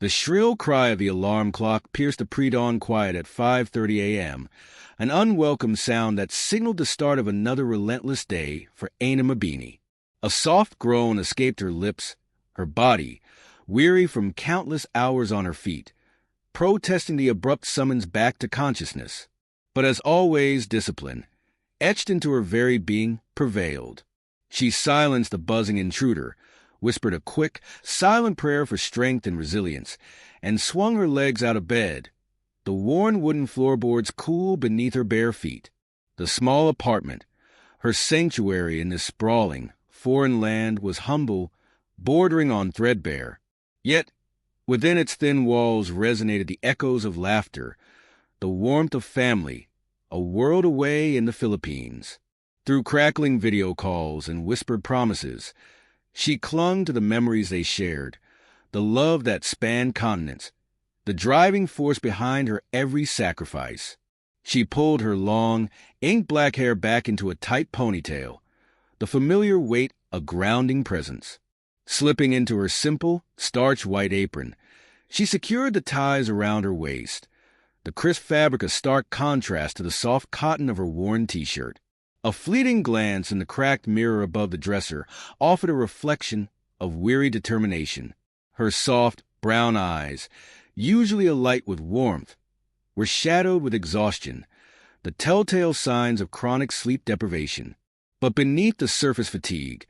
The shrill cry of the alarm clock pierced the pre-dawn quiet at 5:30 a.m., an unwelcome sound that signaled the start of another relentless day for Hana Mabini. A soft groan escaped her lips, her body, weary from countless hours on her feet, protesting the abrupt summons back to consciousness. But as always, discipline, etched into her very being, prevailed. She silenced the buzzing intruder, whispered a quick, silent prayer for strength and resilience, and swung her legs out of bed. The worn wooden floorboards cool beneath her bare feet. The small apartment, her sanctuary in this sprawling, foreign land, was humble, bordering on threadbare. Yet, within its thin walls resonated the echoes of laughter, the warmth of family, a world away in the Philippines. Through crackling video calls and whispered promises, she clung to the memories they shared, the love that spanned continents, the driving force behind her every sacrifice. She pulled her long, ink-black hair back into a tight ponytail, the familiar weight a grounding presence. Slipping into her simple, starch-white apron, she secured the ties around her waist, the crisp fabric a stark contrast to the soft cotton of her worn T-shirt. A fleeting glance in the cracked mirror above the dresser offered a reflection of weary determination. Her soft, brown eyes, usually alight with warmth, were shadowed with exhaustion, the telltale signs of chronic sleep deprivation. But beneath the surface fatigue,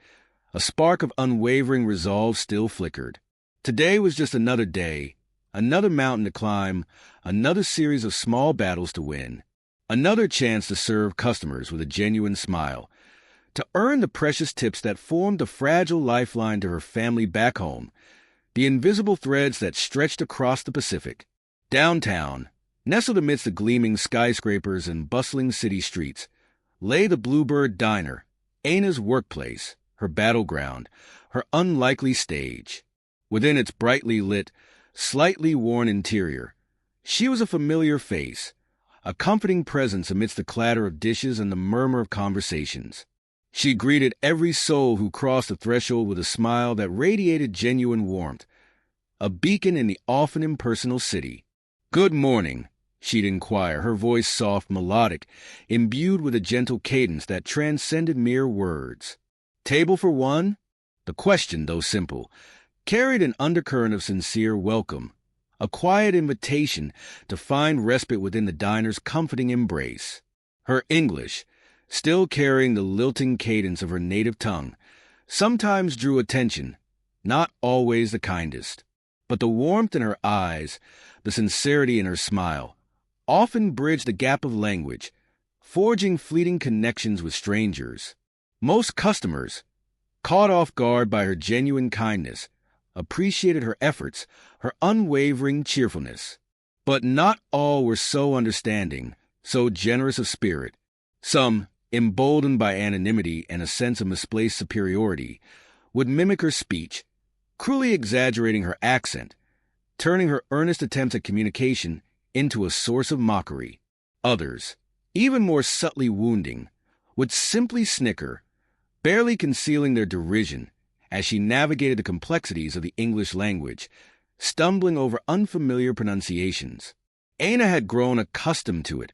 a spark of unwavering resolve still flickered. Today was just another day, another mountain to climb, another series of small battles to win. Another chance to serve customers with a genuine smile, to earn the precious tips that formed the fragile lifeline to her family back home, the invisible threads that stretched across the Pacific. Downtown, nestled amidst the gleaming skyscrapers and bustling city streets, lay the Bluebird Diner, Hana's workplace, her battleground, her unlikely stage. Within its brightly lit, slightly worn interior, she was a familiar face, a comforting presence amidst the clatter of dishes and the murmur of conversations. She greeted every soul who crossed the threshold with a smile that radiated genuine warmth, a beacon in the often impersonal city. "Good morning," she'd inquire, her voice soft, melodic, imbued with a gentle cadence that transcended mere words. "Table for one?" The question, though simple, carried an undercurrent of sincere welcome, a quiet invitation to find respite within the diner's comforting embrace. Her English, still carrying the lilting cadence of her native tongue, sometimes drew attention, not always the kindest. But the warmth in her eyes, the sincerity in her smile, often bridged the gap of language, forging fleeting connections with strangers. Most customers, caught off guard by her genuine kindness, appreciated her efforts, her unwavering cheerfulness. But not all were so understanding, so generous of spirit. Some, emboldened by anonymity and a sense of misplaced superiority, would mimic her speech, cruelly exaggerating her accent, turning her earnest attempts at communication into a source of mockery. Others, even more subtly wounding, would simply snicker, barely concealing their derision as she navigated the complexities of the English language, stumbling over unfamiliar pronunciations. Hana had grown accustomed to it,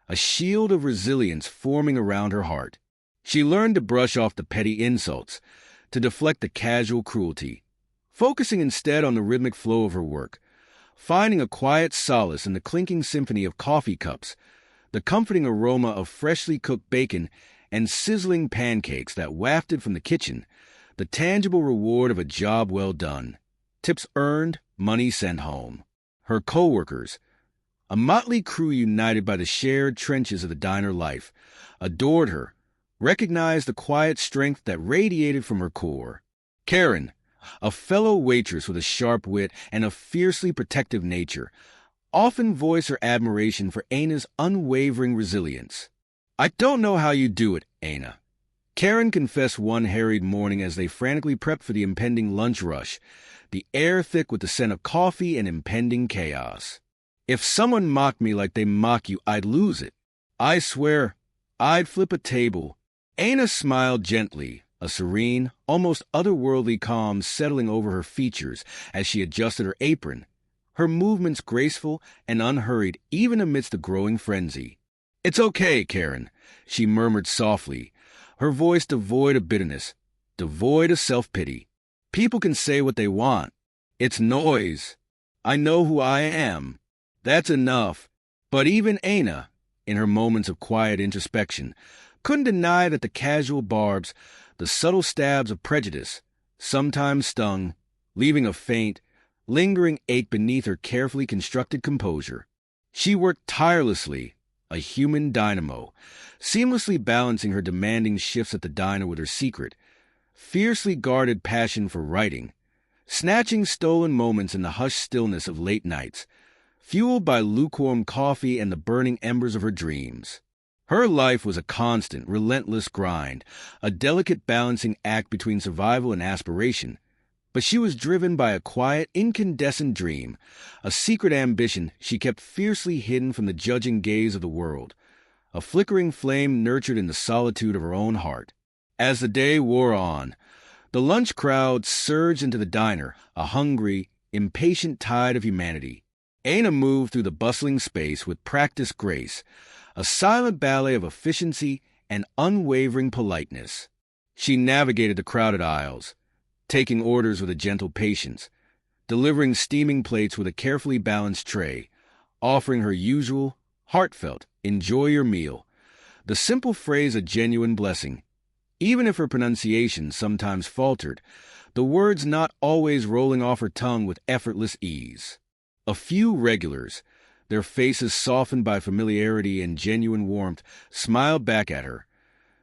a shield of resilience forming around her heart. She learned to brush off the petty insults, to deflect the casual cruelty, focusing instead on the rhythmic flow of her work, finding a quiet solace in the clinking symphony of coffee cups, the comforting aroma of freshly cooked bacon and sizzling pancakes that wafted from the kitchen, the tangible reward of a job well done. Tips earned, money sent home. Her co-workers, a motley crew united by the shared trenches of the diner life, adored her, recognized the quiet strength that radiated from her core. Karen, a fellow waitress with a sharp wit and a fiercely protective nature, often voiced her admiration for Hana's unwavering resilience. "I don't know how you do it, Hana," Karen confessed one harried morning as they frantically prepped for the impending lunch rush, the air thick with the scent of coffee and impending chaos. "If someone mocked me like they mock you, I'd lose it. I swear, I'd flip a table." Hana smiled gently, a serene, almost otherworldly calm settling over her features as she adjusted her apron, her movements graceful and unhurried even amidst the growing frenzy. "It's okay, Karen," she murmured softly, her voice devoid of bitterness, devoid of self-pity. "People can say what they want. It's noise. I know who I am. That's enough." But even Hana, in her moments of quiet introspection, couldn't deny that the casual barbs, the subtle stabs of prejudice, sometimes stung, leaving a faint, lingering ache beneath her carefully constructed composure. She worked tirelessly, a human dynamo, seamlessly balancing her demanding shifts at the diner with her secret, fiercely guarded passion for writing, snatching stolen moments in the hushed stillness of late nights, fueled by lukewarm coffee and the burning embers of her dreams. Her life was a constant, relentless grind, a delicate balancing act between survival and aspiration. But she was driven by a quiet, incandescent dream, a secret ambition she kept fiercely hidden from the judging gaze of the world, a flickering flame nurtured in the solitude of her own heart. As the day wore on, the lunch crowd surged into the diner, a hungry, impatient tide of humanity. Hana moved through the bustling space with practiced grace, a silent ballet of efficiency and unwavering politeness. She navigated the crowded aisles, taking orders with a gentle patience, delivering steaming plates with a carefully balanced tray, offering her usual, heartfelt, "enjoy your meal," the simple phrase a genuine blessing. Even if her pronunciation sometimes faltered, the words not always rolling off her tongue with effortless ease. A few regulars, their faces softened by familiarity and genuine warmth, smiled back at her,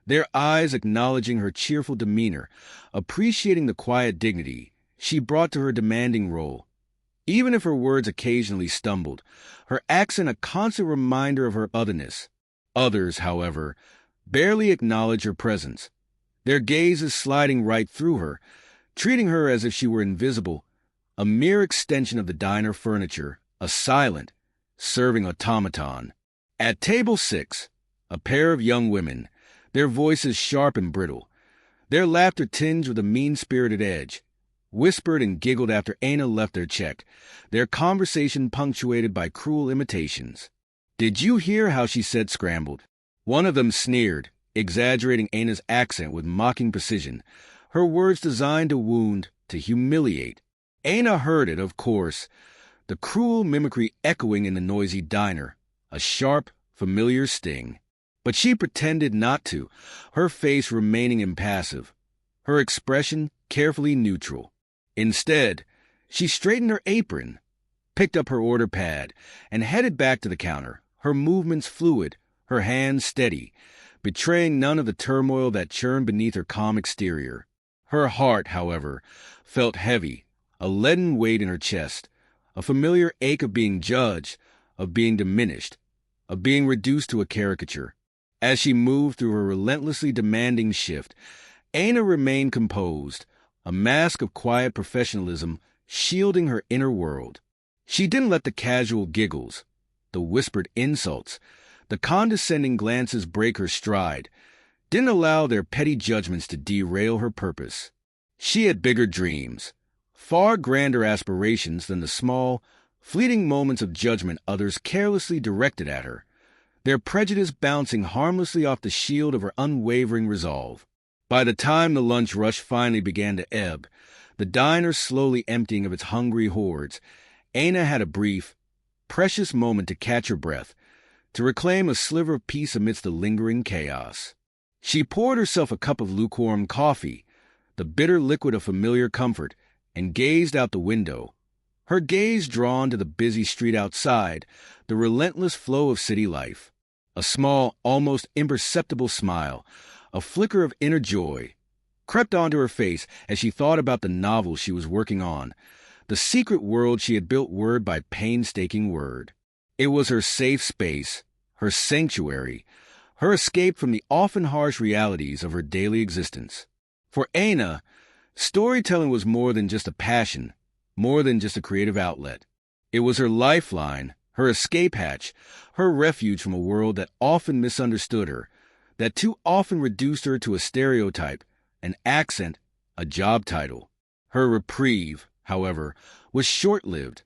their eyes acknowledging her cheerful demeanor, appreciating the quiet dignity she brought to her demanding role. Even if her words occasionally stumbled, her accent a constant reminder of her otherness. Others, however, barely acknowledged her presence, their gazes sliding right through her, treating her as if she were invisible, a mere extension of the diner furniture, a silent, serving automaton. At table 6, a pair of young women, their voices sharp and brittle, their laughter tinged with a mean-spirited edge, whispered and giggled after Hana left their check, their conversation punctuated by cruel imitations. "Did you hear how she said scrambled?" One of them sneered, exaggerating Hana's accent with mocking precision, her words designed to wound, to humiliate. Hana heard it, of course, the cruel mimicry echoing in the noisy diner, a sharp, familiar sting. But she pretended not to, her face remaining impassive, her expression carefully neutral. Instead, she straightened her apron, picked up her order pad, and headed back to the counter, her movements fluid, her hands steady, betraying none of the turmoil that churned beneath her calm exterior. Her heart, however, felt heavy, a leaden weight in her chest, a familiar ache of being judged, of being diminished, of being reduced to a caricature. As she moved through her relentlessly demanding shift, Hana remained composed, a mask of quiet professionalism shielding her inner world. She didn't let the casual giggles, the whispered insults, the condescending glances break her stride, didn't allow their petty judgments to derail her purpose. She had bigger dreams, far grander aspirations than the small, fleeting moments of judgment others carelessly directed at her, their prejudice bouncing harmlessly off the shield of her unwavering resolve. By the time the lunch rush finally began to ebb, the diner slowly emptying of its hungry hordes, Hana had a brief, precious moment to catch her breath, to reclaim a sliver of peace amidst the lingering chaos. She poured herself a cup of lukewarm coffee, the bitter liquid of familiar comfort, and gazed out the window, her gaze drawn to the busy street outside, the relentless flow of city life. A small, almost imperceptible smile, a flicker of inner joy, crept onto her face as she thought about the novel she was working on, the secret world she had built word by painstaking word. It was her safe space, her sanctuary, her escape from the often harsh realities of her daily existence. For Hana, storytelling was more than just a passion, more than just a creative outlet. It was her lifeline, her escape hatch, her refuge from a world that often misunderstood her, that too often reduced her to a stereotype, an accent, a job title. Her reprieve, however, was short-lived.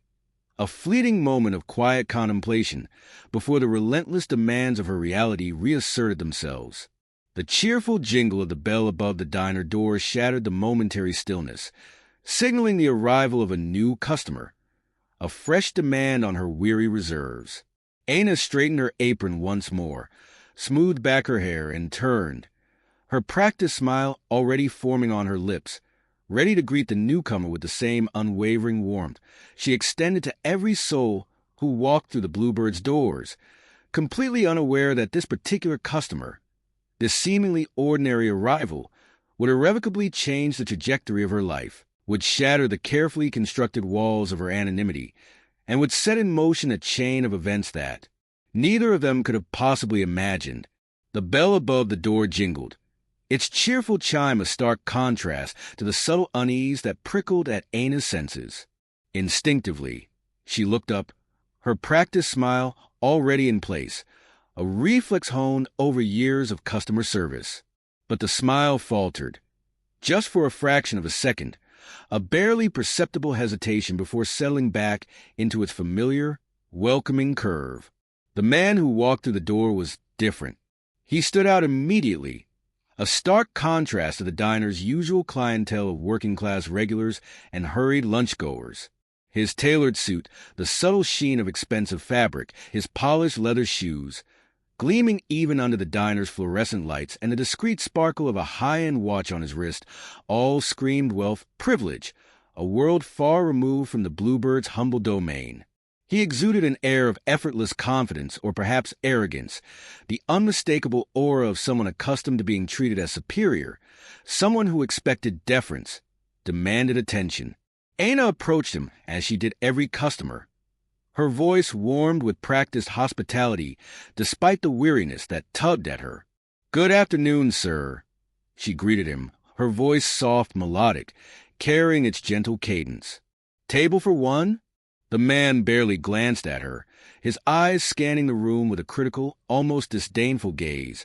a fleeting moment of quiet contemplation before the relentless demands of her reality reasserted themselves. The cheerful jingle of the bell above the diner door shattered the momentary stillness, signaling the arrival of a new customer, a fresh demand on her weary reserves. Hana straightened her apron once more, smoothed back her hair, and turned, her practiced smile already forming on her lips. Ready to greet the newcomer with the same unwavering warmth she extended to every soul who walked through the Bluebird's doors, completely unaware that this particular customer, this seemingly ordinary arrival, would irrevocably change the trajectory of her life, would shatter the carefully constructed walls of her anonymity, and would set in motion a chain of events that neither of them could have possibly imagined. The bell above the door jingled, its cheerful chime a stark contrast to the subtle unease that prickled at Hana's senses. Instinctively, she looked up, her practiced smile already in place, a reflex honed over years of customer service. But the smile faltered, just for a fraction of a second, a barely perceptible hesitation before settling back into its familiar, welcoming curve. The man who walked through the door was different. He stood out immediately, a stark contrast to the diner's usual clientele of working-class regulars and hurried lunchgoers. His tailored suit, the subtle sheen of expensive fabric, his polished leather shoes, gleaming even under the diner's fluorescent lights, and the discreet sparkle of a high-end watch on his wrist, all screamed wealth, privilege, a world far removed from the Bluebird's humble domain. He exuded an air of effortless confidence, or perhaps arrogance, the unmistakable aura of someone accustomed to being treated as superior, someone who expected deference, demanded attention. Hana approached him, as she did every customer. Her voice warmed with practiced hospitality, despite the weariness that tugged at her. "Good afternoon, sir," she greeted him, her voice soft, melodic, carrying its gentle cadence. "Table for one?" The man barely glanced at her, his eyes scanning the room with a critical, almost disdainful gaze,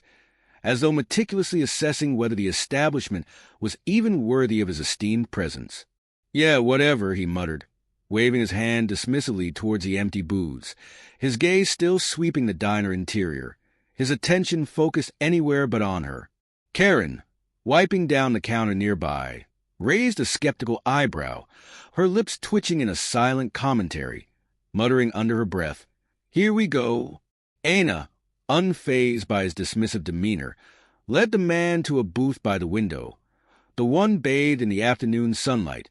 as though meticulously assessing whether the establishment was even worthy of his esteemed presence. "Yeah, whatever," he muttered, waving his hand dismissively towards the empty booths, his gaze still sweeping the diner interior, his attention focused anywhere but on her. Karen, wiping down the counter nearby, raised a skeptical eyebrow, her lips twitching in a silent commentary, muttering under her breath, "Here we go." Hana, unfazed by his dismissive demeanor, led the man to a booth by the window, the one bathed in the afternoon sunlight,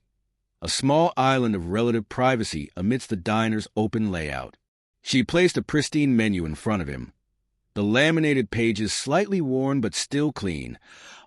a small island of relative privacy amidst the diner's open layout. She placed a pristine menu in front of him, the laminated pages slightly worn but still clean,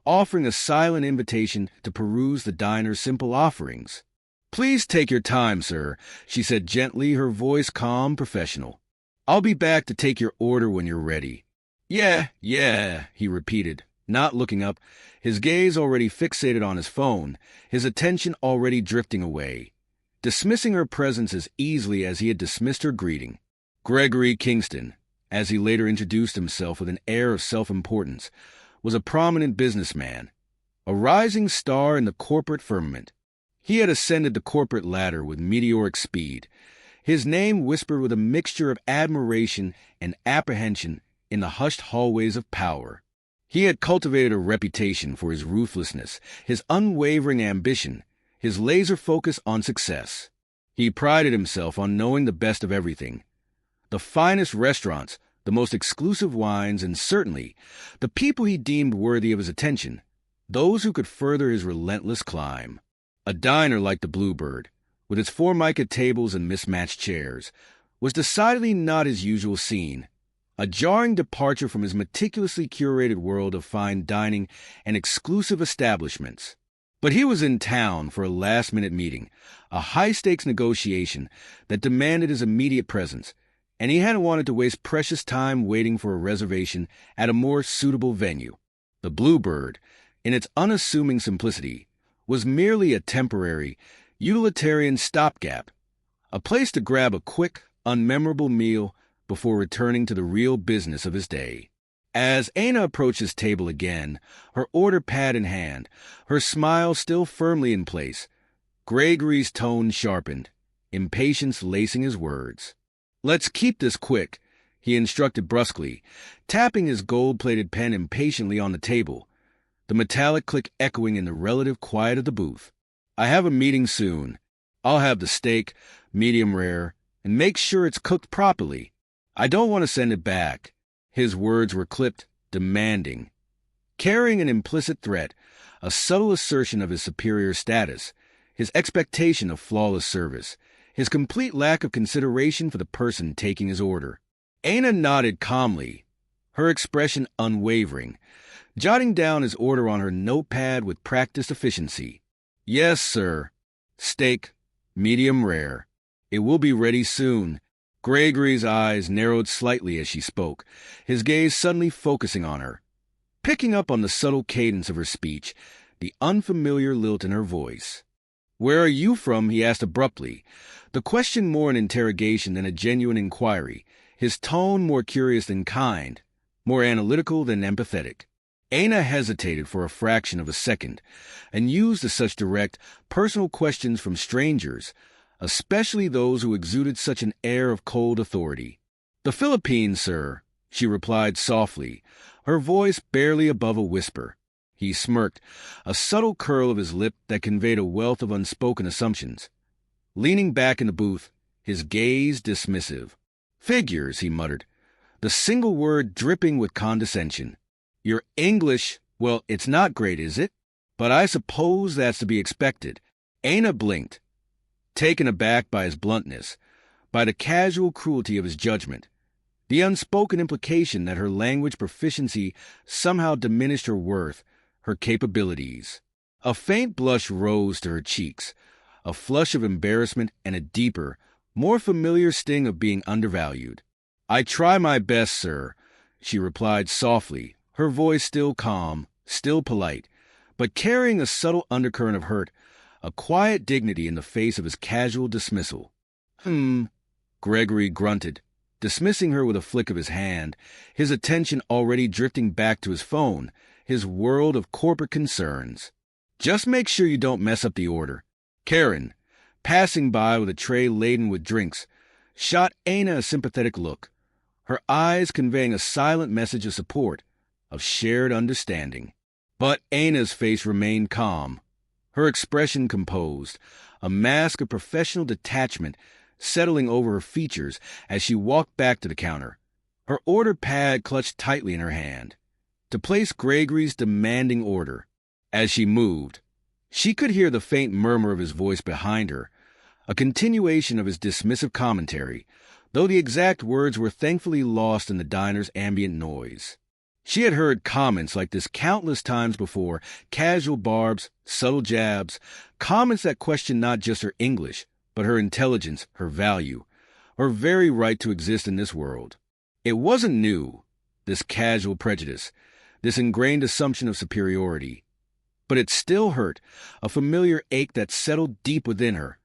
offering a silent invitation to peruse the diner's simple offerings. "Please take your time, sir," she said gently, her voice calm, professional. "I'll be back to take your order when you're ready." Yeah, he repeated, not looking up, his gaze already fixated on his phone, his attention already drifting away, dismissing her presence as easily as he had dismissed her greeting. Gregory Kingston, as he later introduced himself with an air of self-importance, was a prominent businessman, a rising star in the corporate firmament. He had ascended the corporate ladder with meteoric speed, his name whispered with a mixture of admiration and apprehension in the hushed hallways of power. He had cultivated a reputation for his ruthlessness, his unwavering ambition, his laser focus on success. He prided himself on knowing the best of everything, the finest restaurants, the most exclusive wines, and certainly the people he deemed worthy of his attention, those who could further his relentless climb. A diner like the Bluebird, with its formica tables and mismatched chairs, was decidedly not his usual scene, a jarring departure from his meticulously curated world of fine dining and exclusive establishments. But he was in town for a last-minute meeting, a high-stakes negotiation that demanded his immediate presence, and he hadn't wanted to waste precious time waiting for a reservation at a more suitable venue. The Bluebird, in its unassuming simplicity, was merely a temporary, utilitarian stopgap, a place to grab a quick, unmemorable meal before returning to the real business of his day. As Hana approached his table again, her order pad in hand, her smile still firmly in place, Gregory's tone sharpened, impatience lacing his words. "Let's keep this quick," he instructed brusquely, tapping his gold-plated pen impatiently on the table, the metallic click echoing in the relative quiet of the booth. "I have a meeting soon. I'll have the steak, medium rare, and make sure it's cooked properly. I don't want to send it back." His words were clipped, demanding, carrying an implicit threat, a subtle assertion of his superior status, his expectation of flawless service, his complete lack of consideration for the person taking his order. Hana nodded calmly, her expression unwavering, jotting down his order on her notepad with practiced efficiency. "Yes, sir. Steak, medium rare. It will be ready soon." Gregory's eyes narrowed slightly as she spoke, his gaze suddenly focusing on her. Picking up on the subtle cadence of her speech, the unfamiliar lilt in her voice. "Where are you from?" he asked abruptly, the question more an interrogation than a genuine inquiry, his tone more curious than kind, more analytical than empathetic. Hana hesitated for a fraction of a second, and used to such direct, personal questions from strangers, especially those who exuded such an air of cold authority. "The Philippines, sir," she replied softly, her voice barely above a whisper. He smirked, a subtle curl of his lip that conveyed a wealth of unspoken assumptions. Leaning back in the booth, his gaze dismissive. "Figures," he muttered, the single word dripping with condescension. "Your English, well, it's not great, is it? But I suppose that's to be expected." Hana blinked, taken aback by his bluntness, by the casual cruelty of his judgment, the unspoken implication that her language proficiency somehow diminished her worth, her capabilities. A faint blush rose to her cheeks, a flush of embarrassment and a deeper, more familiar sting of being undervalued. "I try my best, sir," she replied softly, her voice still calm, still polite, but carrying a subtle undercurrent of hurt, a quiet dignity in the face of his casual dismissal. Gregory grunted, dismissing her with a flick of his hand, his attention already drifting back to his phone, his world of corporate concerns. "Just make sure you don't mess up the order." Karen, passing by with a tray laden with drinks, shot Hana a sympathetic look, her eyes conveying a silent message of support, of shared understanding. But Hana's face remained calm, her expression composed, a mask of professional detachment settling over her features as she walked back to the counter, her order pad clutched tightly in her hand, to place Gregory's demanding order. As she moved, she could hear the faint murmur of his voice behind her, a continuation of his dismissive commentary, though the exact words were thankfully lost in the diner's ambient noise. She had heard comments like this countless times before, casual barbs, subtle jabs, comments that questioned not just her English, but her intelligence, her value, her very right to exist in this world. It wasn't new, this casual prejudice, this ingrained assumption of superiority. But it still hurt, a familiar ache that settled deep within her,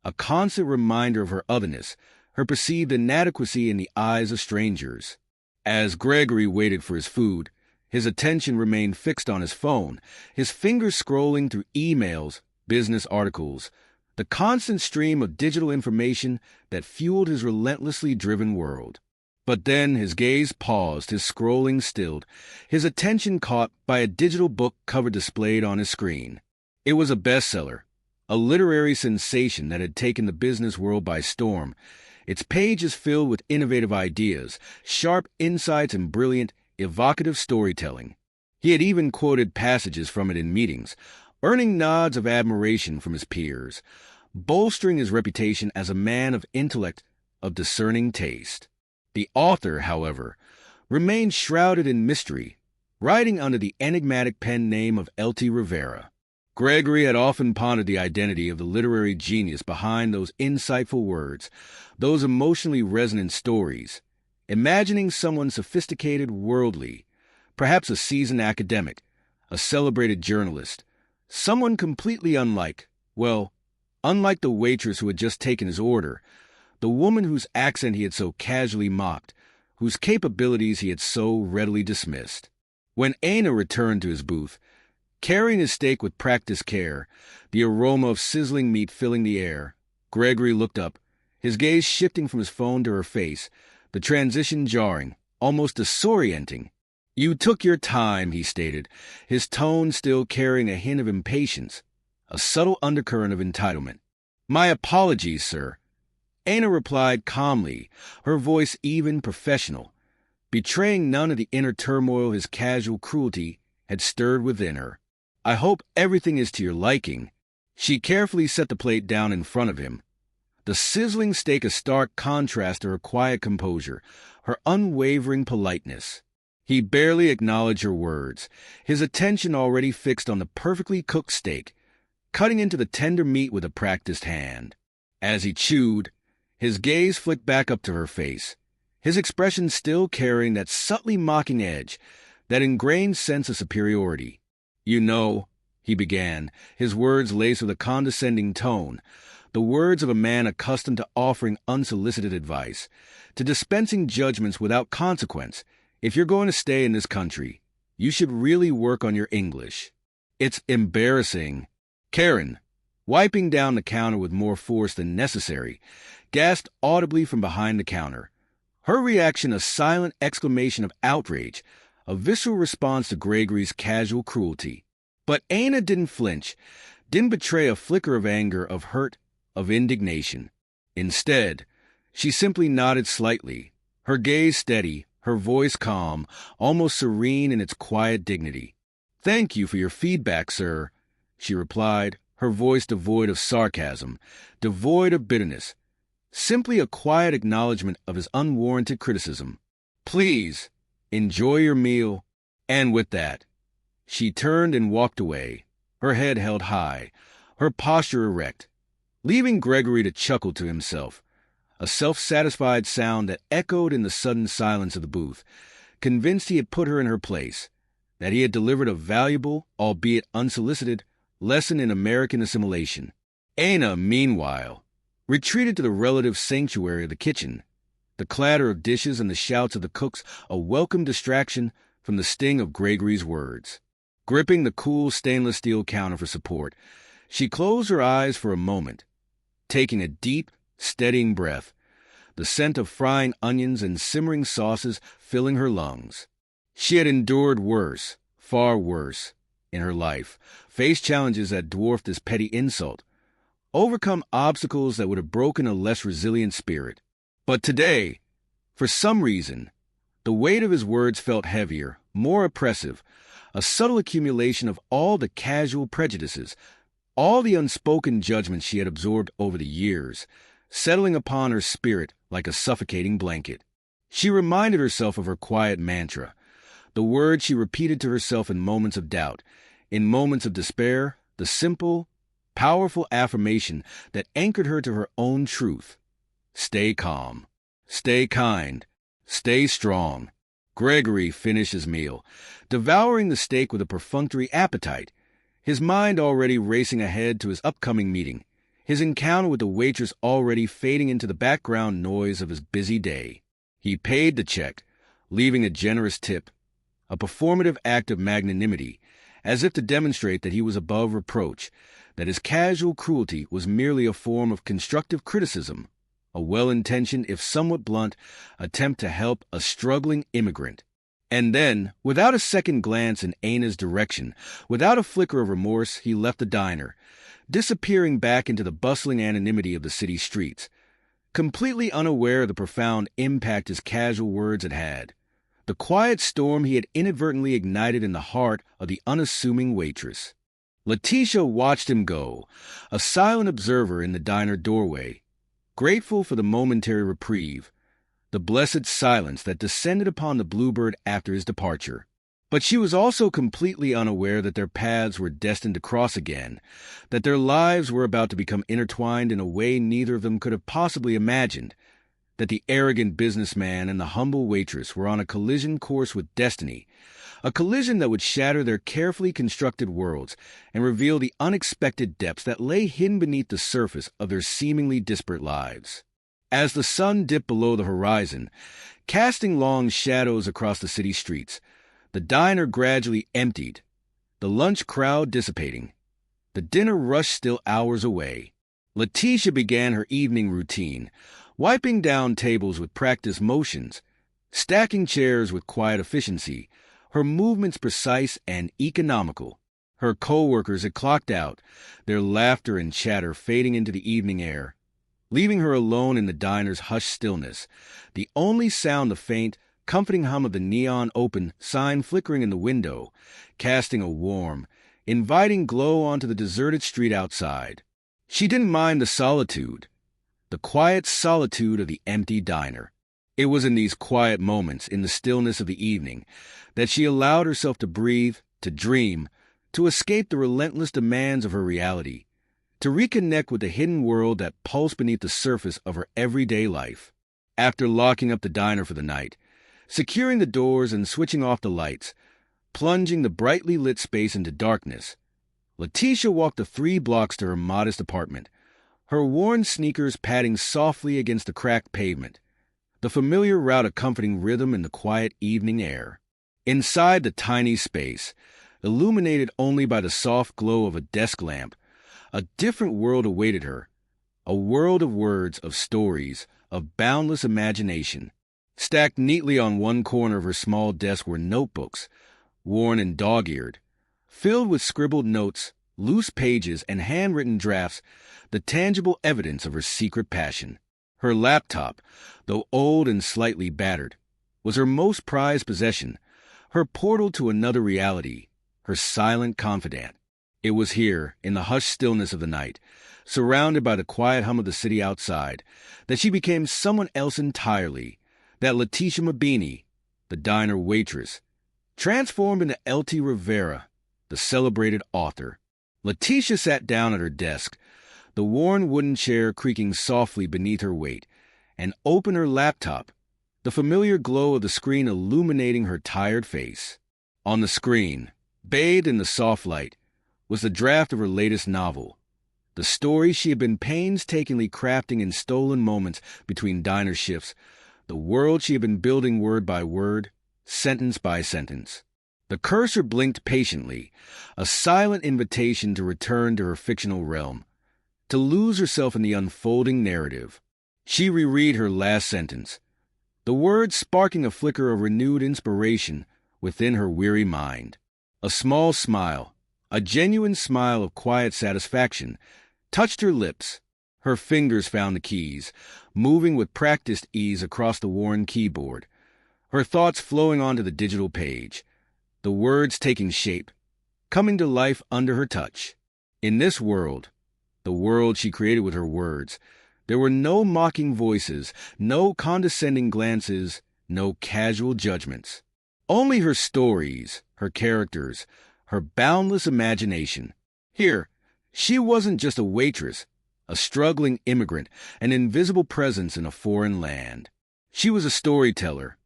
a constant reminder of her otherness, her perceived inadequacy in the eyes of strangers. As Gregory waited for his food, his attention remained fixed on his phone, his fingers scrolling through emails, business articles, the constant stream of digital information that fueled his relentlessly driven world. But then his gaze paused, his scrolling stilled, his attention caught by a digital book cover displayed on his screen. It was a bestseller, a literary sensation that had taken the business world by storm, its pages filled with innovative ideas, sharp insights, and brilliant, evocative storytelling. He had even quoted passages from it in meetings, earning nods of admiration from his peers, bolstering his reputation as a man of intellect, of discerning taste. The author, however, remained shrouded in mystery, writing under the enigmatic pen name of L.T. Rivera. Gregory had often pondered the identity of the literary genius behind those insightful words, those emotionally resonant stories, imagining someone sophisticated, worldly, perhaps a seasoned academic, a celebrated journalist, someone completely unlike the waitress who had just taken his order, the woman whose accent he had so casually mocked, whose capabilities he had so readily dismissed. When Hana returned to his booth, carrying his steak with practiced care, the aroma of sizzling meat filling the air, Gregory looked up, his gaze shifting from his phone to her face, the transition jarring, almost disorienting. "You took your time," he stated, his tone still carrying a hint of impatience, a subtle undercurrent of entitlement. "My apologies, sir," Hana replied calmly, her voice even, professional, betraying none of the inner turmoil his casual cruelty had stirred within her. "I hope everything is to your liking." She carefully set the plate down in front of him, the sizzling steak a stark contrast to her quiet composure, her unwavering politeness. He barely acknowledged her words, his attention already fixed on the perfectly cooked steak, cutting into the tender meat with a practiced hand. As he chewed, his gaze flicked back up to her face, his expression still carrying that subtly mocking edge, that ingrained sense of superiority. "You know," he began, his words laced with a condescending tone, the words of a man accustomed to offering unsolicited advice, to dispensing judgments without consequence. "If you're going to stay in this country, you should really work on your English. It's embarrassing." Karen, wiping down the counter with more force than necessary, gasped audibly from behind the counter, her reaction a silent exclamation of outrage, a visceral response to Gregory's casual cruelty. But Hana didn't flinch, didn't betray a flicker of anger, of hurt, of indignation. Instead, she simply nodded slightly, her gaze steady, her voice calm, almost serene in its quiet dignity. "Thank you for your feedback, sir," she replied, her voice devoid of sarcasm, devoid of bitterness, simply a quiet acknowledgement of his unwarranted criticism. "Please, enjoy your meal." And with that, she turned and walked away, her head held high, her posture erect, leaving Gregory to chuckle to himself, a self-satisfied sound that echoed in the sudden silence of the booth, convinced he had put her in her place, that he had delivered a valuable, albeit unsolicited, lesson in American assimilation. Hana, meanwhile, retreated to the relative sanctuary of the kitchen, the clatter of dishes and the shouts of the cooks a welcome distraction from the sting of Gregory's words. Gripping the cool stainless steel counter for support, she closed her eyes for a moment, taking a deep, steadying breath, the scent of frying onions and simmering sauces filling her lungs. She had endured worse, far worse, in her life, faced challenges that dwarfed this petty insult, overcome obstacles that would have broken a less resilient spirit. But today, for some reason, the weight of his words felt heavier, more oppressive, a subtle accumulation of all the casual prejudices, all the unspoken judgments she had absorbed over the years, settling upon her spirit like a suffocating blanket. She reminded herself of her quiet mantra, the words she repeated to herself in moments of doubt, in moments of despair, the simple, powerful affirmation that anchored her to her own truth. Stay calm, stay kind, stay strong. Gregory finished his meal, devouring the steak with a perfunctory appetite, his mind already racing ahead to his upcoming meeting, his encounter with the waitress already fading into the background noise of his busy day. He paid the check, leaving a generous tip, a performative act of magnanimity, as if to demonstrate that he was above reproach, that his casual cruelty was merely a form of constructive criticism, a well-intentioned, if somewhat blunt, attempt to help a struggling immigrant. And then, without a second glance in Hana's direction, without a flicker of remorse, he left the diner, disappearing back into the bustling anonymity of the city streets, completely unaware of the profound impact his casual words had had, the quiet storm he had inadvertently ignited in the heart of the unassuming waitress. Letitia watched him go, a silent observer in the diner doorway, grateful for the momentary reprieve, the blessed silence that descended upon the bluebird after his departure. But she was also completely unaware that their paths were destined to cross again, that their lives were about to become intertwined in a way neither of them could have possibly imagined, that the arrogant businessman and the humble waitress were on a collision course with destiny, a collision that would shatter their carefully constructed worlds and reveal the unexpected depths that lay hidden beneath the surface of their seemingly disparate lives. As the sun dipped below the horizon, casting long shadows across the city streets, the diner gradually emptied, the lunch crowd dissipating, the dinner rush still hours away. Letitia began her evening routine, wiping down tables with practiced motions, stacking chairs with quiet efficiency, her movements precise and economical. Her co-workers had clocked out, their laughter and chatter fading into the evening air, leaving her alone in the diner's hushed stillness, the only sound the faint, comforting hum of the neon open sign flickering in the window, casting a warm, inviting glow onto the deserted street outside. She didn't mind the solitude, the quiet solitude of the empty diner. It was in these quiet moments, in the stillness of the evening, that she allowed herself to breathe, to dream, to escape the relentless demands of her reality, to reconnect with the hidden world that pulsed beneath the surface of her everyday life. After locking up the diner for the night, securing the doors and switching off the lights, plunging the brightly lit space into darkness, Letitia walked the 3 blocks to her modest apartment, her worn sneakers padding softly against the cracked pavement, the familiar route a comforting rhythm in the quiet evening air. Inside the tiny space, illuminated only by the soft glow of a desk lamp, a different world awaited her, a world of words, of stories, of boundless imagination. Stacked neatly on one corner of her small desk were notebooks, worn and dog-eared, filled with scribbled notes, loose pages, and handwritten drafts, the tangible evidence of her secret passion. Her laptop, though old and slightly battered, was her most prized possession, her portal to another reality, her silent confidant. It was here, in the hushed stillness of the night, surrounded by the quiet hum of the city outside, that she became someone else entirely, that Letitia Mabini, the diner waitress, transformed into L.T. Rivera, the celebrated author. Letitia sat down at her desk, the worn wooden chair creaking softly beneath her weight, and opened her laptop, the familiar glow of the screen illuminating her tired face. On the screen, bathed in the soft light, was the draft of her latest novel, the story she had been painstakingly crafting in stolen moments between diner shifts, the world she had been building word by word, sentence by sentence. The cursor blinked patiently, a silent invitation to return to her fictional realm, to lose herself in the unfolding narrative. She reread her last sentence, the words sparking a flicker of renewed inspiration within her weary mind. A small smile, a genuine smile of quiet satisfaction, touched her lips. Her fingers found the keys, moving with practiced ease across the worn keyboard, her thoughts flowing onto the digital page, the words taking shape, coming to life under her touch. In this world, the world she created with her words, there were no mocking voices, no condescending glances, no casual judgments. Only her stories, her characters, her boundless imagination. Here, she wasn't just a waitress, a struggling immigrant, an invisible presence in a foreign land. She was a storyteller,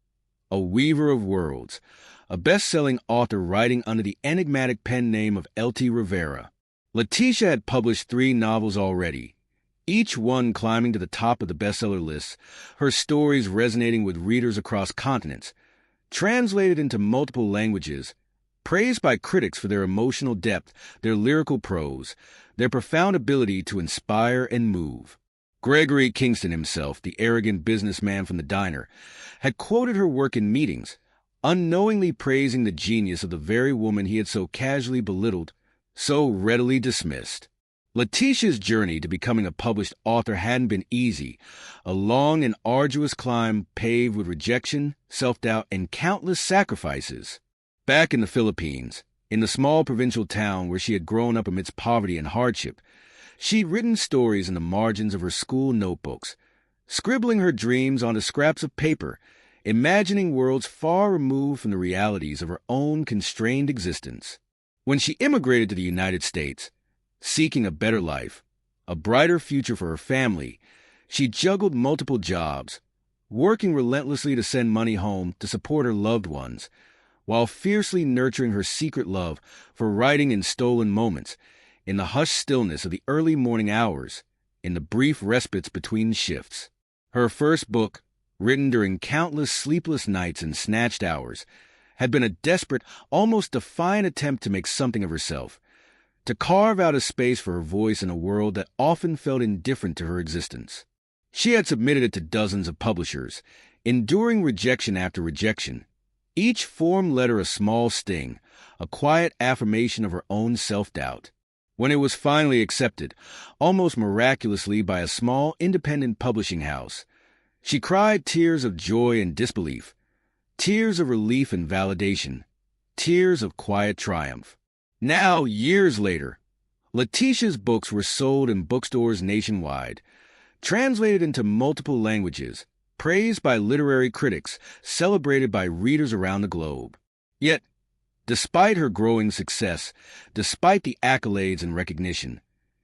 a weaver of worlds, a best-selling author writing under the enigmatic pen name of L.T. Rivera. Letitia had published 3 novels already, each one climbing to the top of the bestseller lists, her stories resonating with readers across continents, translated into multiple languages, praised by critics for their emotional depth, their lyrical prose, their profound ability to inspire and move. Gregory Kingston himself, the arrogant businessman from the diner, had quoted her work in meetings, unknowingly praising the genius of the very woman he had so casually belittled, so readily dismissed. Letitia's journey to becoming a published author hadn't been easy, a long and arduous climb paved with rejection, self-doubt, and countless sacrifices. Back in the Philippines, in the small provincial town where she had grown up amidst poverty and hardship, she'd written stories in the margins of her school notebooks, scribbling her dreams onto scraps of paper, imagining worlds far removed from the realities of her own constrained existence. When she immigrated to the United States, seeking a better life, a brighter future for her family, she juggled multiple jobs, working relentlessly to send money home to support her loved ones, while fiercely nurturing her secret love for writing in stolen moments, in the hushed stillness of the early morning hours, in the brief respites between shifts. Her first book, written during countless sleepless nights and snatched hours, had been a desperate, almost defiant attempt to make something of herself, to carve out a space for her voice in a world that often felt indifferent to her existence. She had submitted it to dozens of publishers, enduring rejection after rejection, each form letter a small sting, a quiet affirmation of her own self-doubt. When it was finally accepted, almost miraculously by a small independent publishing house, she cried tears of joy and disbelief, tears of relief and validation, tears of quiet triumph. Now, years later, Letitia's books were sold in bookstores nationwide, translated into multiple languages, praised by literary critics, celebrated by readers around the globe. Yet, despite her growing success, despite the accolades and recognition,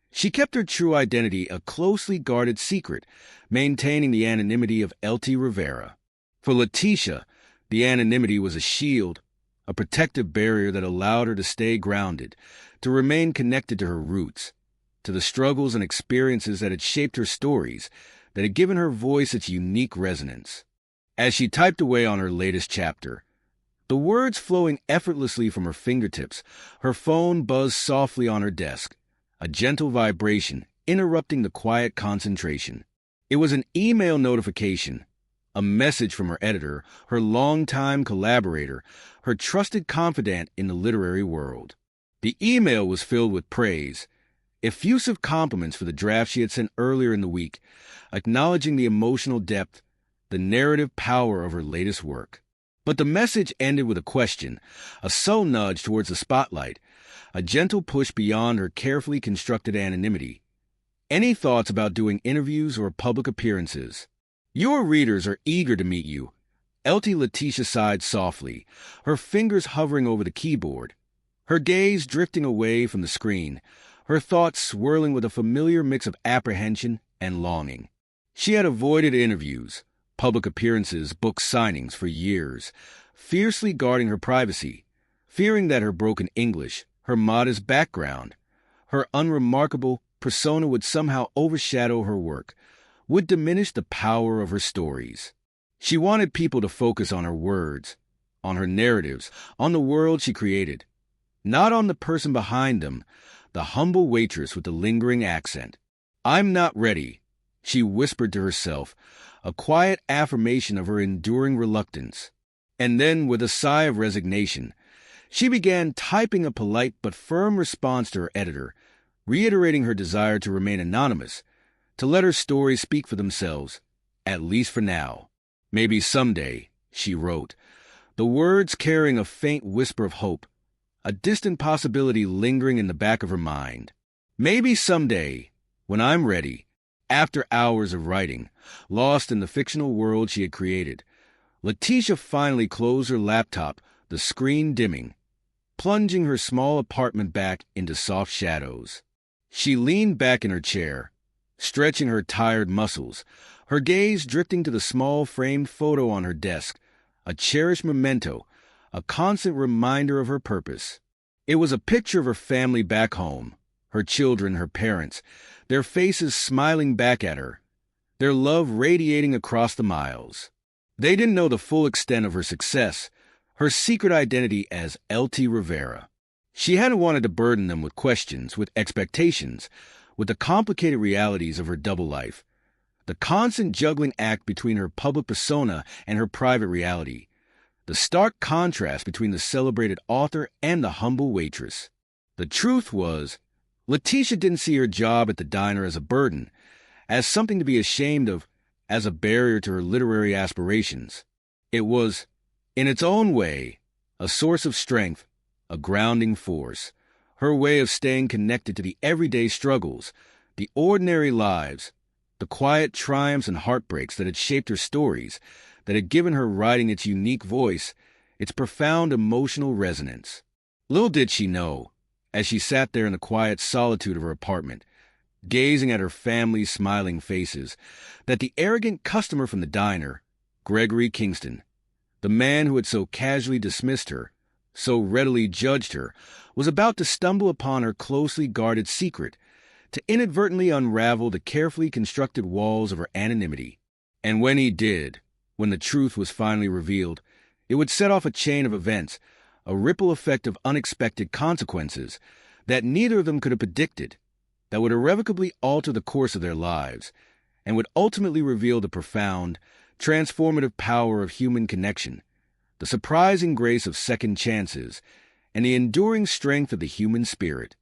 she kept her true identity a closely guarded secret, maintaining the anonymity of L.T. Rivera. For Letitia, the anonymity was a shield, a protective barrier that allowed her to stay grounded, to remain connected to her roots, to the struggles and experiences that had shaped her stories, that had given her voice its unique resonance. As she typed away on her latest chapter, the words flowing effortlessly from her fingertips, her phone buzzed softly on her desk, a gentle vibration interrupting the quiet concentration. It was an email notification, a message from her editor, her longtime collaborator, her trusted confidant in the literary world. The email was filled with praise, effusive compliments for the draft she had sent earlier in the week, acknowledging the emotional depth, the narrative power of her latest work. But the message ended with a question, a subtle nudge towards the spotlight, a gentle push beyond her carefully constructed anonymity. Any thoughts about doing interviews or public appearances? Your readers are eager to meet you. L.T. Letitia sighed softly, her fingers hovering over the keyboard, her gaze drifting away from the screen, her thoughts swirling with a familiar mix of apprehension and longing. She had avoided interviews, public appearances, book signings for years, fiercely guarding her privacy, fearing that her broken English, her modest background, her unremarkable persona would somehow overshadow her work, would diminish the power of her stories. She wanted people to focus on her words, on her narratives, on the world she created, not on the person behind them, the humble waitress with the lingering accent. "I'm not ready," she whispered to herself, a quiet affirmation of her enduring reluctance. And then, with a sigh of resignation, she began typing a polite but firm response to her editor, reiterating her desire to remain anonymous, to let her stories speak for themselves, at least for now. "Maybe someday," she wrote, the words carrying a faint whisper of hope, a distant possibility lingering in the back of her mind. "Maybe someday, when I'm ready," after hours of writing, lost in the fictional world she had created, Letitia finally closed her laptop, the screen dimming, plunging her small apartment back into soft shadows. She leaned back in her chair, stretching her tired muscles, her gaze drifting to the small framed photo on her desk, a cherished memento, a constant reminder of her purpose. It was a picture of her family back home, her children, her parents, their faces smiling back at her, their love radiating across the miles. They didn't know the full extent of her success, her secret identity as L.T. Rivera. She hadn't wanted to burden them with questions, with expectations, with the complicated realities of her double life, the constant juggling act between her public persona and her private reality, the stark contrast between the celebrated author and the humble waitress. The truth was, Letitia didn't see her job at the diner as a burden, as something to be ashamed of, as a barrier to her literary aspirations. It was, in its own way, a source of strength, a grounding force, her way of staying connected to the everyday struggles, the ordinary lives, the quiet triumphs and heartbreaks that had shaped her stories, that had given her writing its unique voice, its profound emotional resonance. Little did she know, as she sat there in the quiet solitude of her apartment, gazing at her family's smiling faces, that the arrogant customer from the diner, Gregory Kingston, the man who had so casually dismissed her, so readily judged her, was about to stumble upon her closely guarded secret, to inadvertently unravel the carefully constructed walls of her anonymity. And when he did, when the truth was finally revealed, it would set off a chain of events, a ripple effect of unexpected consequences, that neither of them could have predicted, that would irrevocably alter the course of their lives and would ultimately reveal the profound, transformative power of human connection, the surprising grace of second chances, and the enduring strength of the human spirit.